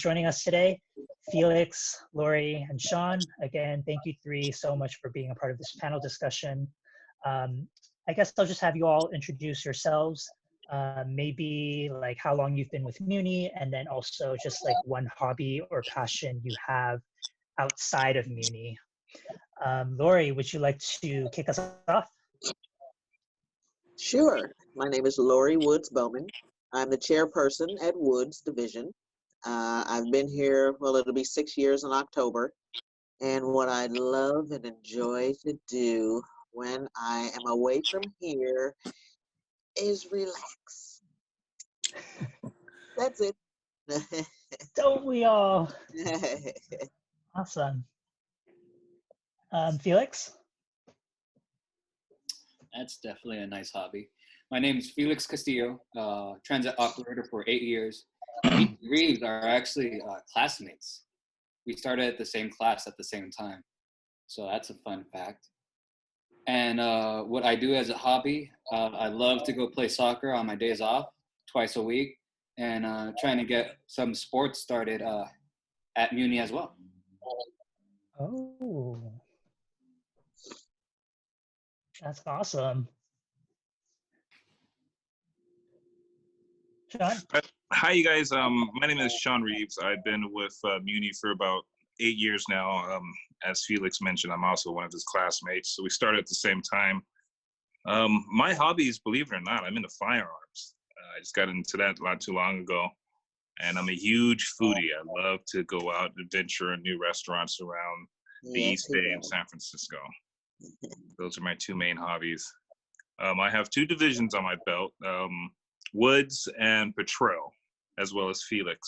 joining us today. Felix, Lori, and Sean, again, thank you three so much for being a part of this panel discussion. I guess I'll just have you all introduce yourselves, maybe like how long you've been with Muni, and then also just like one hobby or passion you have outside of Muni. Lori, would you like to kick us off? Sure. My name is Lori Woods Bowman. I'm the chairperson at Woods Division. I've been here, well, it'll be 6 years in October. And what I love and enjoy to do when I am away from here is relax. That's it. Don't we all? Awesome. Felix? That's definitely a nice hobby. My name is Felix Castillo, transit operator for 8 years. Me and Reeves are actually classmates. We started at the same class at the same time. So that's a fun fact. And what I do as a hobby, I love to go play soccer on my days off twice a week, and trying to get some sports started at Muni as well. Oh, that's awesome. Sean? Hi, you guys. My name is Sean Reeves. I've been with Muni for about 8 years now. As Felix mentioned, I'm also one of his classmates. So we started at the same time. My hobbies, believe it or not, I'm into firearms. I just got into that not too long ago. And I'm a huge foodie. I love to go out and adventure in new restaurants around the East Bay and San Francisco. Those are my two main hobbies. I have 2 divisions on my belt, Woods and Patrol, as well as Felix.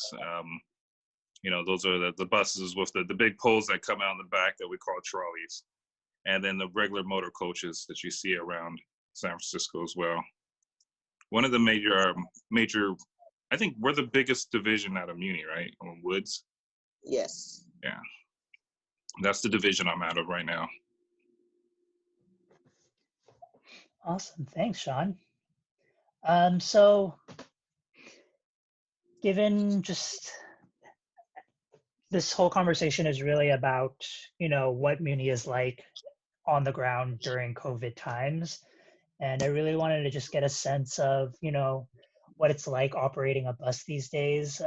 You know, those are the buses with the big poles that come out in the back that we call trolleys. And then the regular motor coaches that you see around San Francisco as well. One of the major, I think we're the biggest division out of Muni, right? On Woods? Yes. Yeah. That's the division I'm out of right now. Awesome. Thanks, Sean. So given just this whole conversation is really about, you know, what Muni is like on the ground during COVID times. And I really wanted to just get a sense of, you know, what it's like operating a bus these days.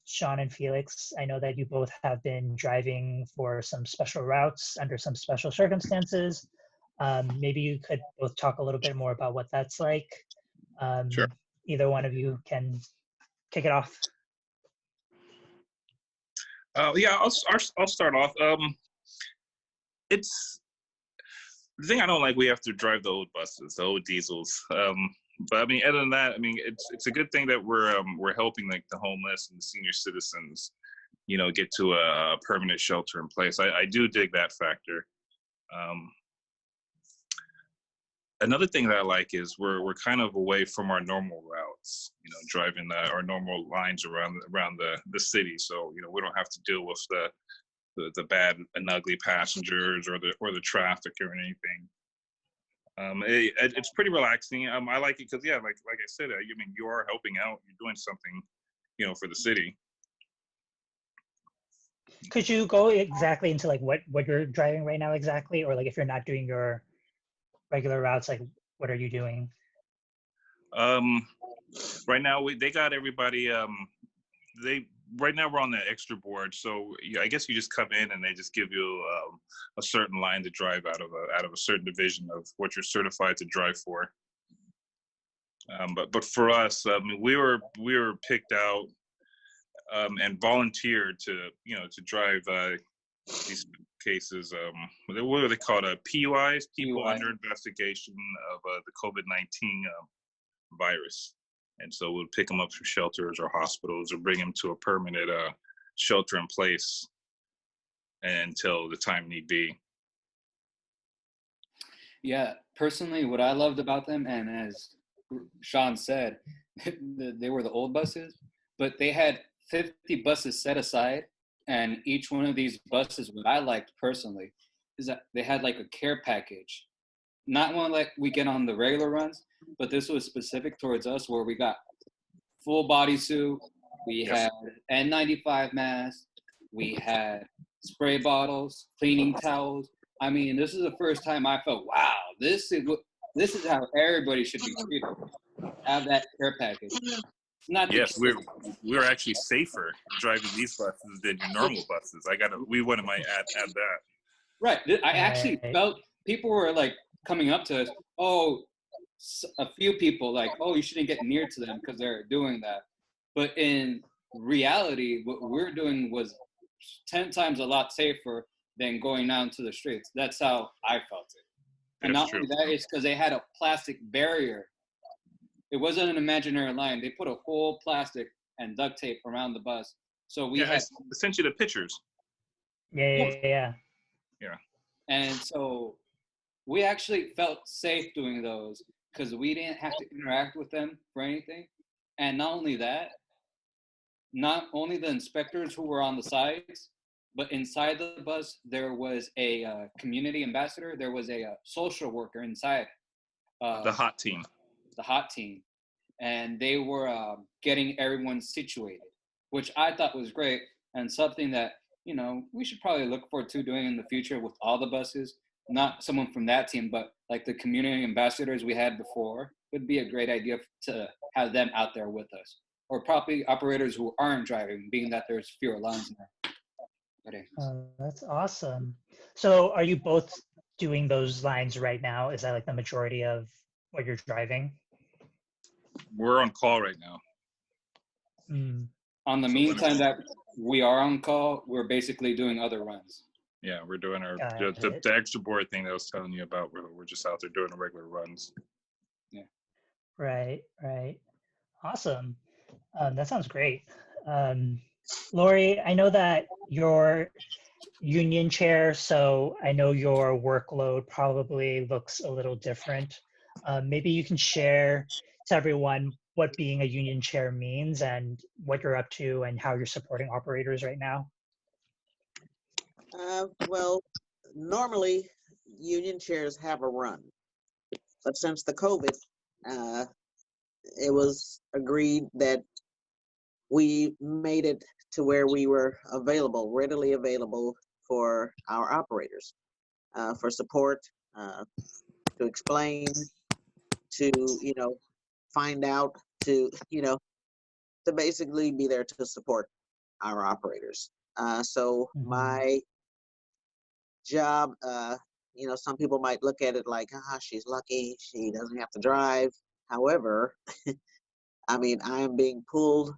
Sean and Felix, I know that you both have been driving for some special routes under some special circumstances. Maybe you could both talk a little bit more about what that's like. Sure. Either one of you can kick it off. Yeah, I'll start off. It's the thing I don't like. We have to drive the old buses, the old diesels. But I mean, other than that, I mean, it's a good thing that we're helping like the homeless and the senior citizens, you know, get to a permanent shelter in place. I do dig that factor. Another thing that I like is we're kind of away from our normal routes, you know, driving our normal lines around the city. So, you know, we don't have to deal with the bad and ugly passengers or the traffic or anything. It's pretty relaxing. I like it because, yeah, like I said, I mean, you are helping out. You're doing something, you know, for the city. Could you go exactly into like what you're driving right now exactly, or like if you're not doing your regular routes, like what are you doing? Right now they got everybody. Right now we're on the extra board, so I guess you just come in and they just give you a certain line to drive out of a certain division of what you're certified to drive for. But for us, we were picked out and volunteered to drive these cases. What are they called? PUIs, people under investigation of the COVID-19 virus. And so we'll pick them up from shelters or hospitals or bring them to a permanent shelter in place until the time need be. Yeah, personally, what I loved about them, and as Sean said, they were the old buses, but they had 50 buses set aside, and each one of these buses, what I liked personally, is that they had like a care package. Not one like we get on the regular runs, but this was specific towards us where we got full bodysuit, we Yes. had N95 masks, we had spray bottles, cleaning towels. I mean, this is the first time I felt, wow, this is how everybody should be treated. Have that care package. Not the Yes, we're actually safer driving these buses than your normal buses. We wanted my add that. right. I actually Right. felt people were like coming up to us. Oh, a few people like, oh, you shouldn't get near to them because they're doing that. But in reality, what we're doing was 10 times a lot safer than going out into the streets. That's how I felt it. And That's not true. only that, it's because they had a plastic barrier. It wasn't an imaginary line. They put a whole plastic and duct tape around the bus. So we Yeah, had, I sent you the pictures. Yeah. Yeah. and so we actually felt safe doing those because we didn't have to interact with them for anything. And not only that, not only the inspectors who were on the sides, but inside the bus, there was a community ambassador. There was a social worker inside The hot team. the hot team. And they were getting everyone situated, which I thought was great and something that, you know, we should probably look forward to doing in the future with all the buses. Not someone from that team, but like the community ambassadors we had before would be a great idea to have them out there with us. Or probably operators who aren't driving, being that there's fewer lines now. But That's awesome. So are you both doing those lines right now? Is that like the majority of what you're driving? We're on call right now. Mm, on the So meantime that we are on call, we're basically doing other runs. Yeah, we're doing our got the it. extra board thing that I was telling you about. We're just out there doing the regular runs. Right. Awesome. That sounds great. Lori, I know that you're union chair, so I know your workload probably looks a little different. Maybe you can share to everyone what being a union chair means and what you're up to and how you're supporting operators right now. Well, normally union chairs have a run, but since the COVID, uh, it was agreed that we made it to where we were readily available for our operators, for support, to explain, to, find out, to basically be there to support our operators. So my job, some people might look at it like, she's lucky, she doesn't have to drive. However, I mean, I am being pulled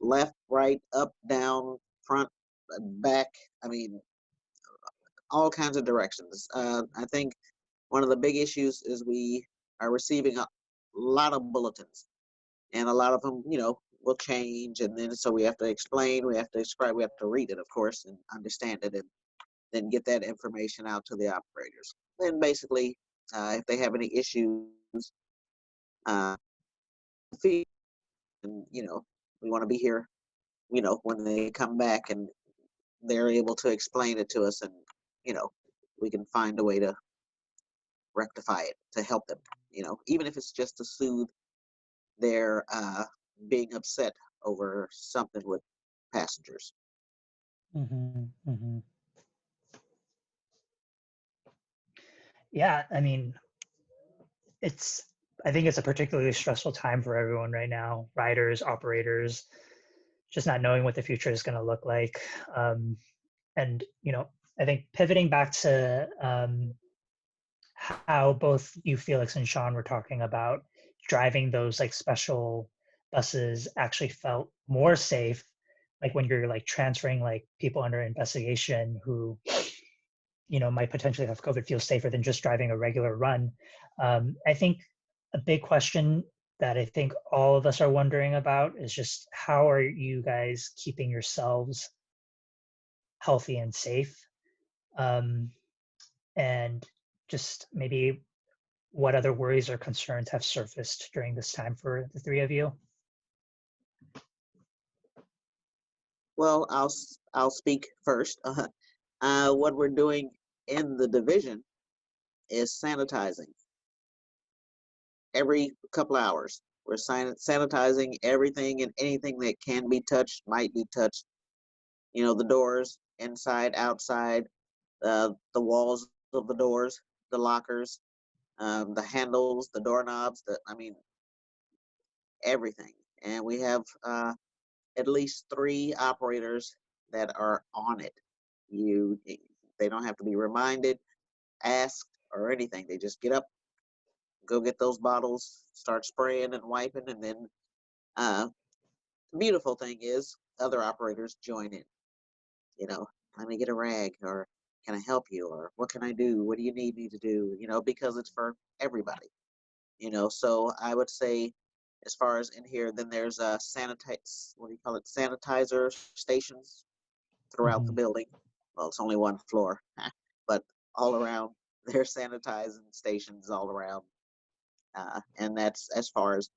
left, right, up, down, front, back. I mean, all kinds of directions. I think one of the big issues is we are receiving a lot of bulletins, and a lot of them, will change, and then so we have to explain, we have to describe, we have to read it, of course, and understand it, and then get that information out to the operators. Then basically, if they have any issues, uh, and we want to be here, when they come back and they're able to explain it to us, and we can find a way to rectify it to help them. Even if it's just to soothe their being upset over something with passengers. Yeah, I mean, I think it's a particularly stressful time for everyone right now, riders, operators, just not knowing what the future is going to look like. And, I think pivoting back to how both you, Felix, and Sean were talking about driving those like special buses actually felt more safe, like when you're like transferring like people under investigation who, might potentially have COVID, feels safer than just driving a regular run. I think a big question that I think all of us are wondering about is just how are you guys keeping yourselves healthy and safe? And just maybe what other worries or concerns have surfaced during this time for the three of you? Well, I'll speak first. What we're doing in the division is sanitizing every couple hours. We're sanitizing everything and anything that can be touched, might be touched. You know, the doors, inside, outside, the walls of the doors, the lockers, the handles, the doorknobs, I mean, everything. And we have at least 3 operators that are on it. They don't have to be reminded, asked, or anything. They just get up, go get those bottles, start spraying and wiping, and then the beautiful thing is other operators join in. You know, let me get a rag, or can I help you, or what can I do? What do you need me to do? You know, because it's for everybody. You know, so I would say, as far as in here, then there's what do you call it, sanitizer stations throughout the Mhm. building. Well, it's only one floor, but all around there's sanitizing stations all around, and that's as far as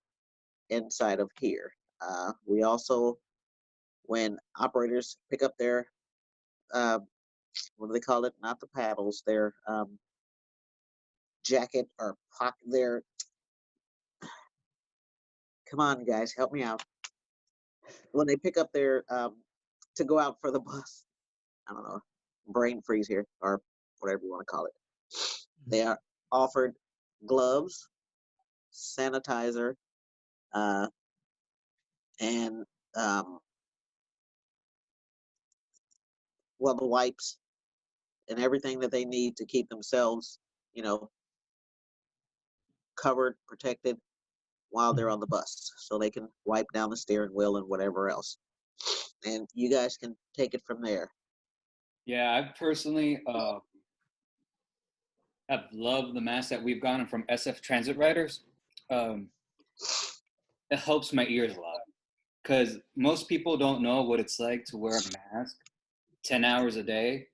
inside of here. We also, when operators pick up their uh, what do they call it? Not the paddles, their jacket or pocket. Their, come on, guys, help me out. When they pick up their to go out for the bus, I don't know, brain freeze here, or whatever you want to call it. They are offered gloves, sanitizer, uh, and well, the wipes and everything that they need to keep themselves, you know, covered, protected while they're on the bus, so they can wipe down the steering wheel and whatever else. And you guys can take it from there. Yeah, I personally have loved the mask that we've gotten from SF Transit Riders. Um, it helps my ears a lot because most people don't know what it's like to wear a mask 10 hours a day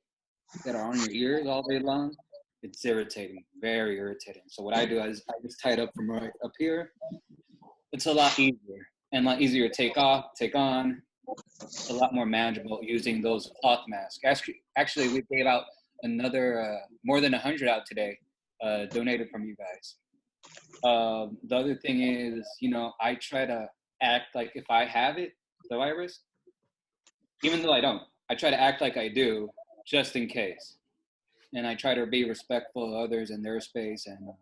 that are on your ears all day long. It's irritating, very irritating. So what I do is I just tie it up from right up here. It's a lot easier and a lot easier to take off, take on. A lot more manageable using those cloth masks. Actually, we gave out another more than 100 out today, donated from you guys. The other thing is, you know, I try to act like if I have it, the virus, even though I don't, I try to act like I do, just in case. And I try to be respectful of others and their space, and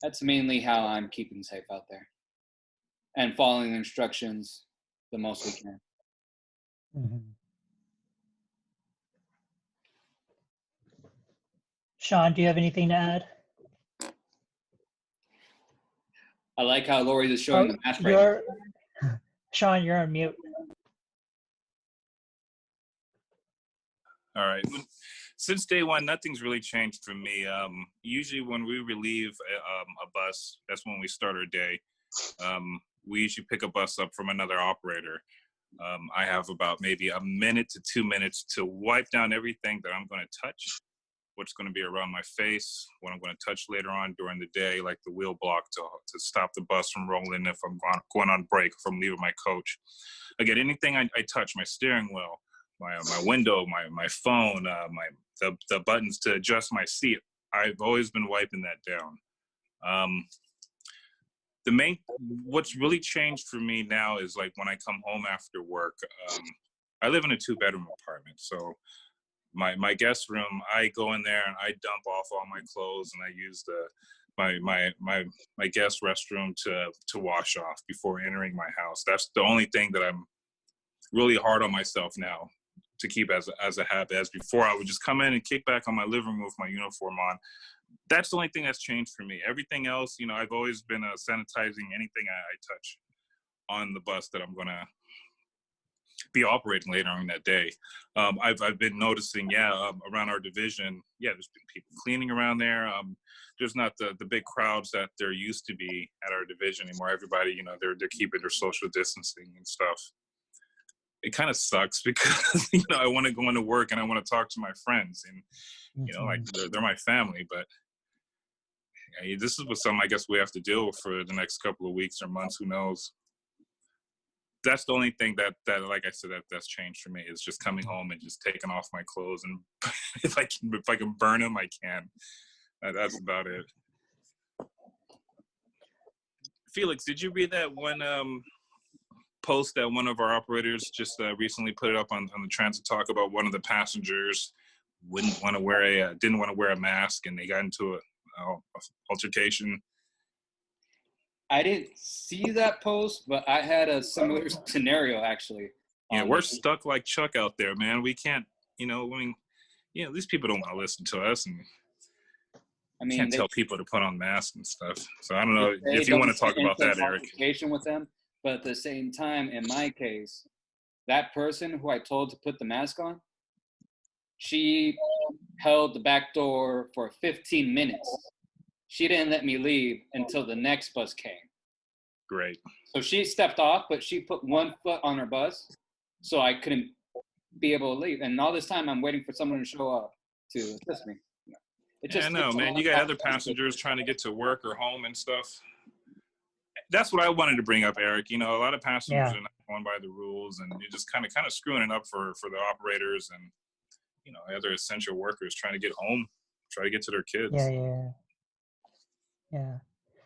that's mainly how I'm keeping safe out there and following the instructions the most we can. Mhm. Sean, do you have anything to add? I like how Lori is showing Oh, the mask right now. you're Sean, you're on mute. All right. Since day one, nothing's really changed for me. Usually when we relieve a bus, that's when we start our day. We usually pick a bus up from another operator. I have about maybe a minute to 2 minutes to wipe down everything that I'm going to touch, what's going to be around my face, what I'm going to touch later on during the day, like the wheel block to stop the bus from rolling if I'm going on break, if I'm leaving my coach. Again, anything I touch, my steering wheel, my window, my phone, the buttons to adjust my seat, I've always been wiping that down. What's really changed for me now is like when I come home after work. I live in a 2-bedroom apartment, so my guest room, I go in there and I dump off all my clothes, and I use my guest restroom to wash off before entering my house. That's the only thing that I'm really hard on myself now to keep as a habit. As before, I would just come in and kick back on my living room with my uniform on. That's the only thing that's changed for me. Everything else, you know, I've always been sanitizing anything I touch on the bus that I'm gonna be operating later on that day. I've been noticing, around our division, there's been people cleaning around there. There's not the big crowds that there used to be at our division anymore. Everybody, you know, they're keeping their social distancing and stuff. It kind of sucks because, you know, I want to go into work and I want to talk to my friends, and, you know, like they're my family, but this is what some, I guess, we have to deal with for the next couple of weeks or months, who knows. That's the only thing that like I said, that's changed for me, is just coming home and just taking off my clothes, and if I can burn them, I can. That's about it. Felix, did you read that one post that one of our operators just recently put it up on the Transit Talk about one of the passengers didn't want to wear a mask, and they got into a altercation? I didn't see that post, but I had a similar scenario actually. Yeah, we're stuck like Chuck out there, man. We can't, these people don't want to listen to us, and I mean, can't they tell people to put on masks and stuff. So I don't know they if you want don't to talk get about into that, an Eric. altercation with them, but at the same time, in my case, that person who I told to put the mask on, she held the back door for 15 minutes. She didn't let me leave until the next bus came. Great. So she stepped off, but she put one foot on her bus, so I couldn't be able to leave. And all this time, I'm waiting for someone to show up to assist me. It Yeah, I just know, takes a man. long You got time other to- passengers trying to get to work or home and stuff. That's what I wanted to bring up, Eric. A lot of passengers Yeah. are not going by the rules, and you're just kind of screwing it up for the operators and other essential workers trying to get home, try to get to their kids. Yeah.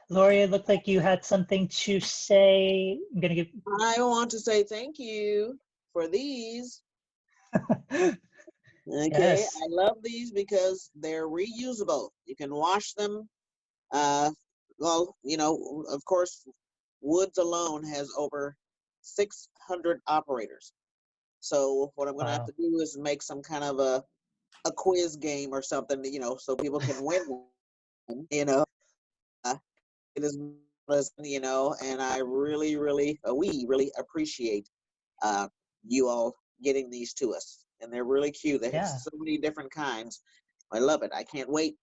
Lori, it looked like you had something to say. I'm gonna give. I want to say thank you for these. Okay, Yes. I love these because they're reusable. You can wash them. Well, of course, Woods alone has over 600 operators. So what I'm going to have Wow. to do is make some kind of a quiz game or something, so people can win. Uh, it is, and I really, really, we really appreciate you all getting these to us, and they're really cute. They have Yeah. so many different kinds. I love it. I can't wait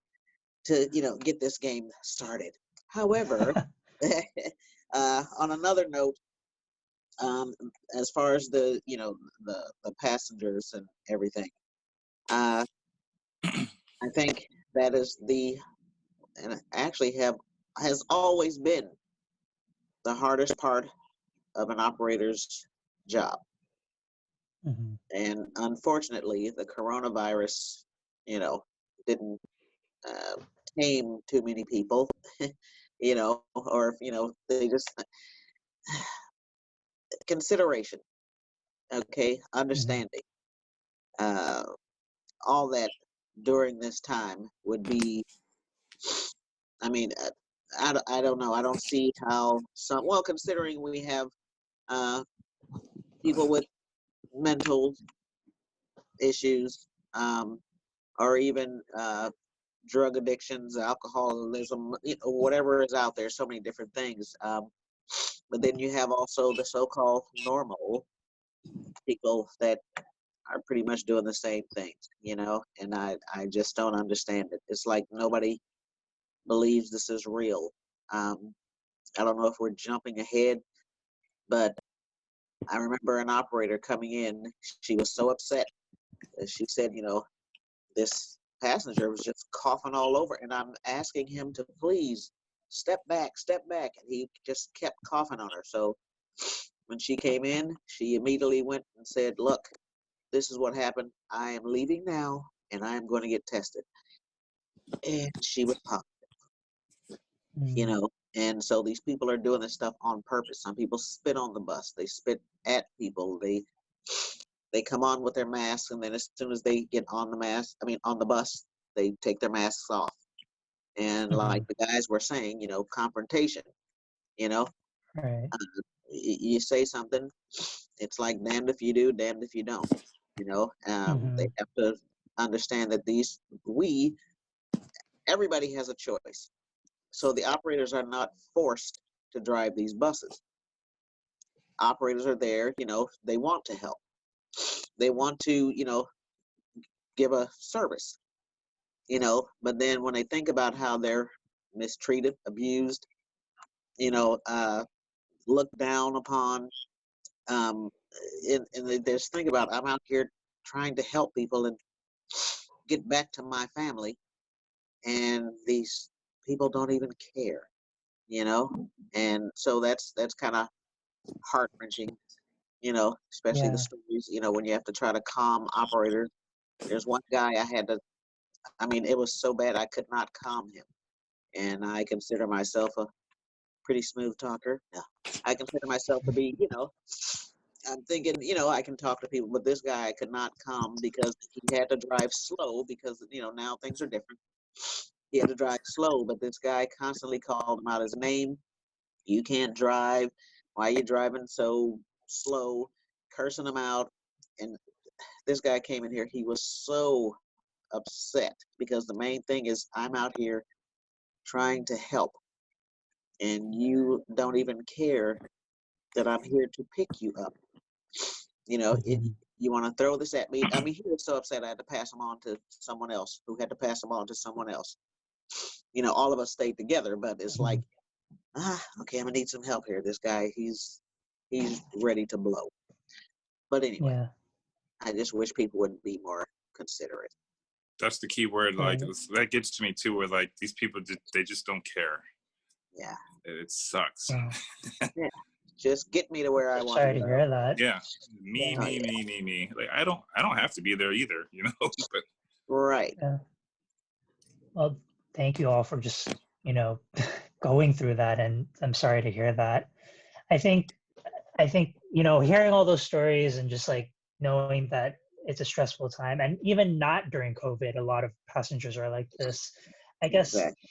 to get this game started. However, on another note, as far as the the passengers and everything, uh, I think that is and actually has always been the hardest part of an operator's job. Mhm. And unfortunately, the coronavirus, didn't uh, tame too many people, or they just consideration, okay, Mhm. understanding, uh, all that during this time would be. I mean, I don't know. I don't see how considering we have uh, people with mental issues, or even drug addictions, alcoholism, whatever is out there, so many different things. But then you have also the so-called normal people that are pretty much doing the same things, and I just don't understand it. It's like nobody believes this is real. I don't know if we're jumping ahead, but I remember an operator coming in. She was so upset. She said, this passenger was just coughing all over, and I'm asking him to please step back, step back. And he just kept coughing on her. So when she came in, she immediately went and said, look, this is what happened. I am leaving now, and I am going to get tested. And she was positive, Mm. And so these people are doing this stuff on purpose. Some people spit on the bus. They spit at people. They come on with their masks, and then as soon as they get on on the bus, they take their masks off. And like Mhm. the guys were saying, confrontation. You know, Right. you say something, it's like damned if you do, damned if you don't. They Mhm. have to understand that everybody has a choice. So the operators are not forced to drive these buses. Operators are there, they want to help. They want to, give a service, but then when they think about how they're mistreated, abused, looked down upon, um, and they just think about, I'm out here trying to help people and get back to my family, and these people don't even care, and so that's kind of heart wrenching, especially the Yeah. stories, when you have to try to calm operators. There's one guy I mean, it was so bad I could not calm him, and I consider myself pretty smooth talker. Yeah. I consider myself to be, I'm thinking, I can talk to people, but this guy could not come because he had to drive slow because, now things are different. He had to drive slow, but this guy constantly called him out his name. You can't drive. Why are you driving so slow? Cursing him out. And this guy came in here. He was so upset because the main thing is I'm out here trying to help, and you don't even care that I'm here to pick you up. You want to throw this at me. I mean, he was so upset I had to pass him on to someone else who had to pass him on to someone else. All of us stayed together, but it's like, okay, I'm gonna need some help here. This guy, he's ready to blow. But anyway, Yeah. I just wish people would be more considerate. That's the key word. Like Right. that gets to me too. Where like these people, they just don't care. Yeah. It sucks. Yeah. Yeah. Just get me to where I want Sorry to to go. hear that. Yeah, me, Yeah. me, me, me, me. Like I don't have to be there either, But Right. Yeah. Well, thank you all for just, going through that, and I'm sorry to hear that. I think, hearing all those stories and just like knowing that it's a stressful time, and even not during COVID, a lot of passengers are like this. I guess, Exactly.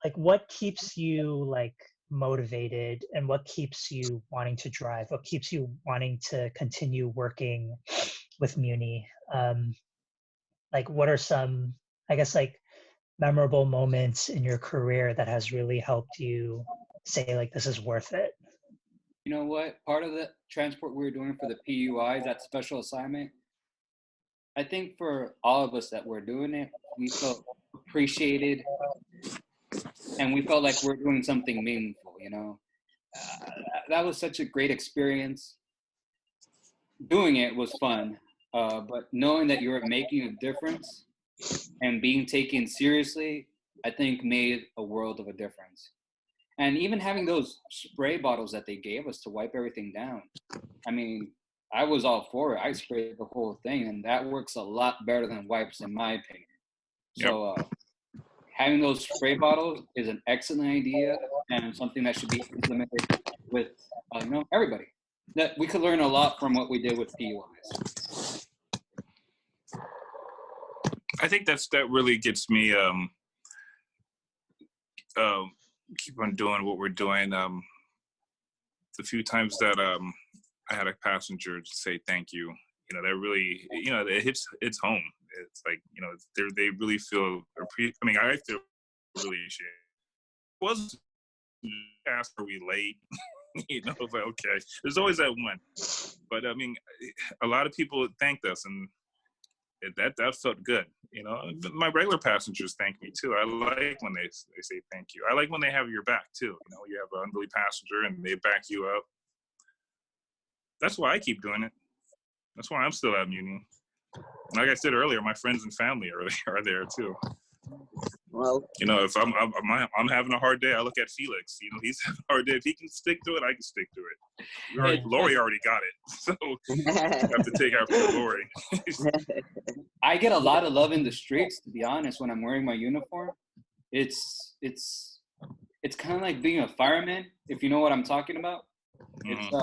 like, what keeps you like motivated, and what keeps you wanting to drive? What keeps you wanting to continue working with Muni? Like, what are some, I guess, like memorable moments in your career that has really helped you say like this is worth it? You know what? Part of the transport we were doing for the PUIs, that special assignment, I think for all of us that were doing it, we felt appreciated and we felt like we're doing something meaningful, that was such a great experience. Doing it was fun, but knowing that you were making a difference and being taken seriously, I think made a world of a difference. And even having those spray bottles that they gave us to wipe everything down, I mean, I was all for it. I sprayed the whole thing, and that works a lot better than wipes, in my opinion. Yep. So having those spray bottles is an excellent idea and something that should be implemented with, everybody. That we could learn a lot from what we did with PUIs. I think that really gets me keep on doing what we're doing. The few times that I had a passenger say thank you, that really, it hits home. It's like, they really feel I mean, I feel really appreciated. It wasn't asked, are we late? It's like, okay, there's always that one. But I mean, a lot of people thanked us, and that felt good. My regular passengers thank me too. I like when they say thank you. I like when they have your back too. You have an unruly passenger and they back you up. That's why I keep doing it. That's why I'm still at Muni. Like I said earlier, my friends and family are there too. Well, If I'm having a hard day, I look at Felix. He's having a hard day. If he can stick to it, I can stick to it. Lori already got it, so I have to take after Lori. I get a lot of love in the streets, to be honest, when I'm wearing my uniform. It's kind of like being a fireman, if you know what I'm talking about. It's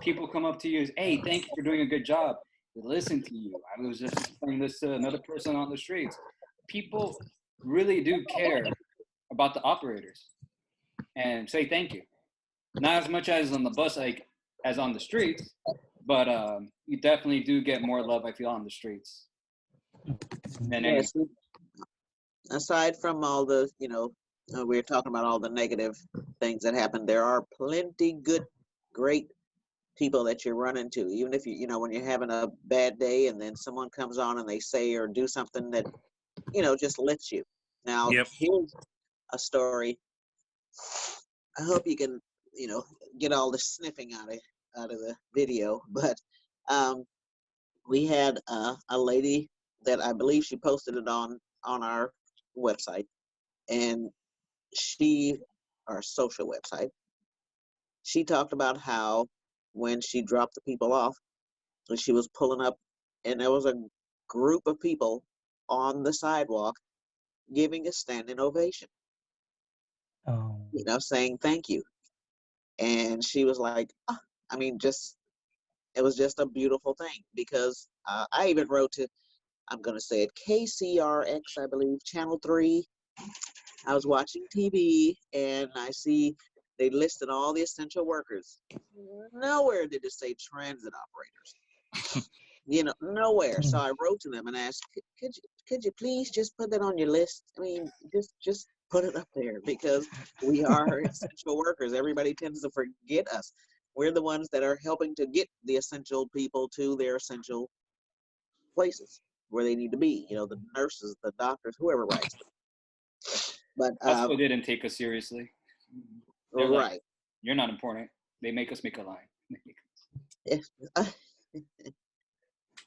people come up to you, hey, thank you for doing a good job. They listen to you. I was just explaining this to another person on the streets. People really do care about the operators and say thank you. Not as much as on the bus, like as on the streets, but you definitely do get more love, I feel, on the streets than any. yes. Aside from all the, we were talking about all the negative things that happen, there are plenty good, great people that you run into. Even if when you're having a bad day and then someone comes on and they say or do something that, just lifts you. Now, Here's a story. I hope you can, get all the sniffing out of the video. But we had a lady that I believe she posted it on our website, and our social website, she talked about how when she dropped the people off, when she was pulling up, and there was a group of people on the sidewalk giving a standing ovation. Oh. saying thank you. And she was like, "Ah," I mean, just it was just a beautiful thing because I even wrote to, I'm going to say it, KCRX, I believe, Channel 3. I was watching TV and I see they listed all the essential workers. Nowhere did it say transit operators. Nowhere. So I wrote to them and asked, could you please just put that on your list? I mean, just put it up there because we are essential workers. Everybody tends to forget us. We're the ones that are helping to get the essential people to their essential places where they need to be. The nurses, the doctors, whoever writes them. But Hospital didn't take us seriously. They're right. Like, you're not important. They make us make a line.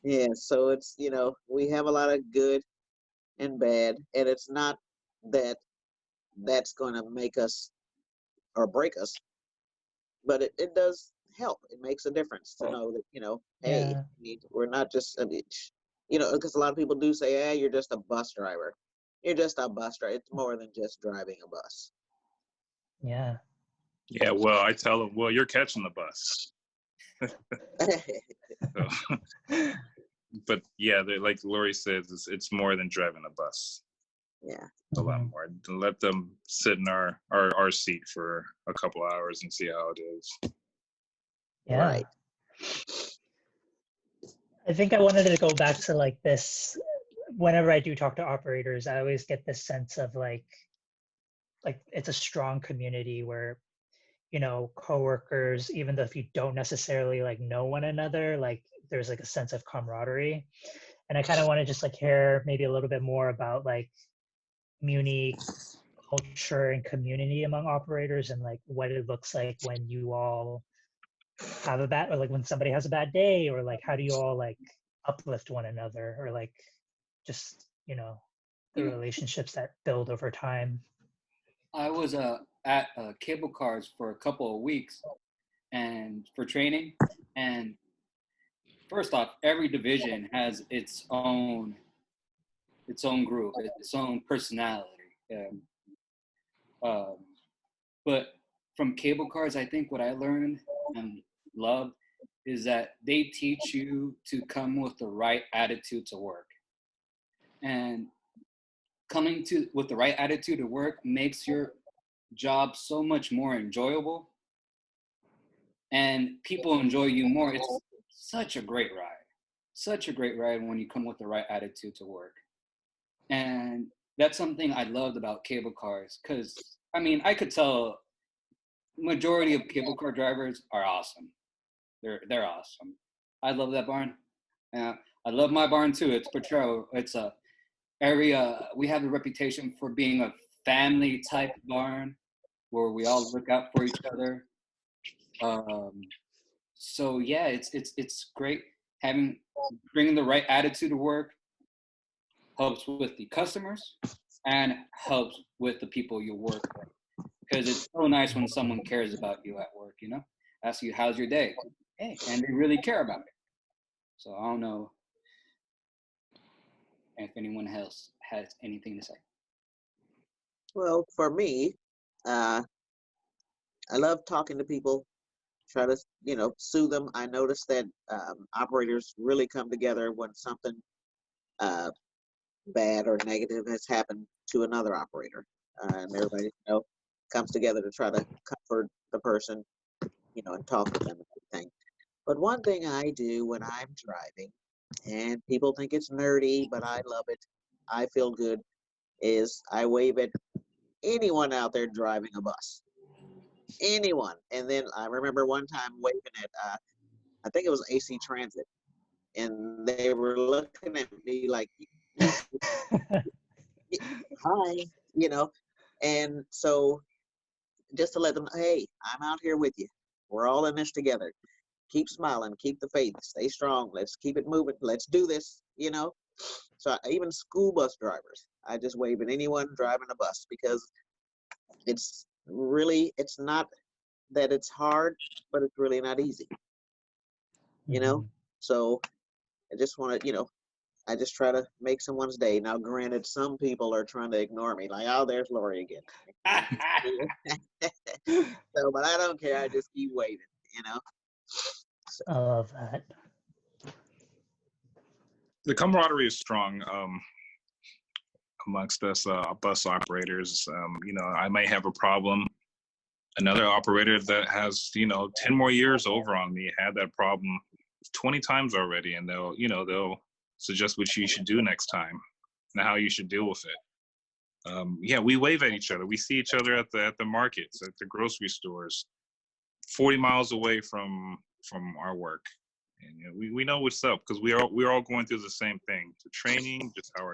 Yeah, so it's, we have a lot of good and bad, and it's not that that's going to make us or break us, but it does help. It makes a difference to know that, hey, Yeah. we're not just, because a lot of people do say, hey, you're just a bus driver. You're just a bus driver. It's more than just driving a bus. Yeah. Yeah, well, I tell them, well, you're catching the bus. So, but yeah, like Lori says, it's more than driving a bus. Yeah. A lot more. Let them sit in our seat for a couple hours and see how it is. Yeah. Right. I think I wanted to go back to like this. Whenever I do talk to operators, I always get this sense of like it's a strong community where, coworkers, even though if you don't necessarily like know one another, like there's like a sense of camaraderie. And I kind of want to just like hear maybe a little bit more about like Muni culture and community among operators and like what it looks like when you all have a bad, or like when somebody has a bad day, or like how do you all like uplift one another, or like just the relationships that build over time. I was at cable cars for a couple of weeks and for training. And first off, every division has its own group, its own personality. Um, but from cable cars, I think what I learned and loved is that they teach you to come with the right attitude to work. And coming to with the right attitude to work makes your job so much more enjoyable, and people enjoy you more. It's such a great ride when you come with the right attitude to work. And that's something I loved about cable cars, because I mean, I could tell majority of cable car drivers are awesome. They're awesome. I love that barn. I love my barn too. It's Potrero. It's a area. We have a reputation for being a family type barn where we all look out for each other. So yeah, it's great bringing the right attitude to work. Helps with the customers and helps with the people you work with, because it's so nice when someone cares about you at work. Ask you how's your day, hey, and they really care about it. So I don't know if anyone else has anything to say. Well, for me, I love talking to people, try to, soothe them. I noticed that operators really come together when something bad or negative has happened to another operator. And everybody, comes together to try to comfort the person, and talk to them and everything. But one thing I do when I'm driving, and people think it's nerdy, but I love it, I feel good, is I wave at anyone out there driving a bus. Anyone. And then I remember one time waving at, I think it was AC Transit, and they were looking at me like, hi, And so just to let them know, hey, I'm out here with you. We're all in this together. Keep smiling, keep the faith, stay strong. Let's keep it moving. Let's do this, So even school bus drivers, I just wave at anyone driving a bus because it's not that it's hard, but it's really not easy, Mm-hmm. So I just want to, I just try to make someone's day. Now, granted, some people are trying to ignore me, like, oh, there's Lori again. So, but I don't care. I just keep waving, you know. I love that. The camaraderie is strong amongst us bus operators. You know, I might have a problem. Another operator that has, you know, 10 more years over on me had that problem 20 times already, and they'll suggest what you should do next time and how you should deal with it. Yeah, we wave at each other. We see each other at the markets, at the grocery stores, 40 miles away from our work. And you know, we know what's up because we're all going through the same thing. The training, just how our